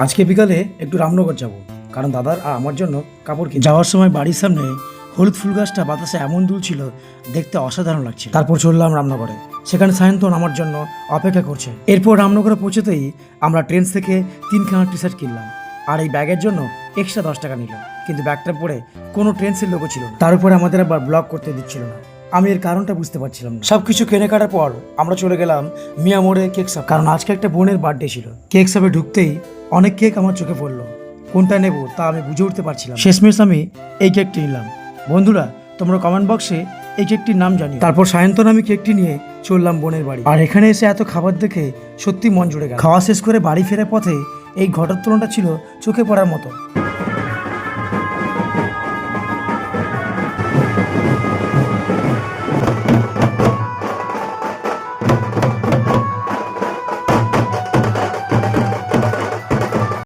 আজকে বিকালে একটু রামনগর যাব, কারণ দাদার আর আমার জন্য কাপড় কিনে যাওয়ার সময় বাড়ির সামনে হলুদ ফুল গাছটা বাতাসে এমন দুলছিল, দেখতে অসাধারণ লাগছিল। তারপর চললাম রামনগরে, সেখানে সায়ন্তন আমার জন্য অপেক্ষা করছে। এরপর রামনগরে পৌঁছতেই আমরা ট্রেন্ডস থেকে 3খানা টি শার্ট কিনলাম, আর এই ব্যাগের জন্য এক্সট্রা 10 টাকা নিল। কিন্তু ব্যাগটা পরে কোনো ট্রেন্ডসের লোগো ছিল না, তার উপরে আমাদের আবার ব্লগ করতে দিচ্ছিল না। আমি এর কারণটা বুঝতে পারছিলাম না। সবকিছু কেনাকাটার পর আমরা চলে গেলাম মিয়া মোড়ে কেক শপ, কারণ আজকে একটা বোনের বার্থডে ছিল। কেক শপে ঢুকতেই অনেক কেক আমার চোখে পড়লো, কোনটা নেব তা আমি বুঝে উঠতে পারছিলাম। শেষমেশ আমি এই কেকটি নিলাম। বন্ধুরা, তোমরা কমেন্ট বক্সে এই কেকটির নাম জানিও। তারপর সায়ন্তন আমি কেকটি নিয়ে চললাম বোনের বাড়ি, আর এখানে এসে এত খাবার দেখে সত্যি মন জুড়ে গেল। খাওয়া শেষ করে বাড়ি ফেরার পথে এই ঘটোত্তোলনটা ছিল চোখে পড়ার মতো।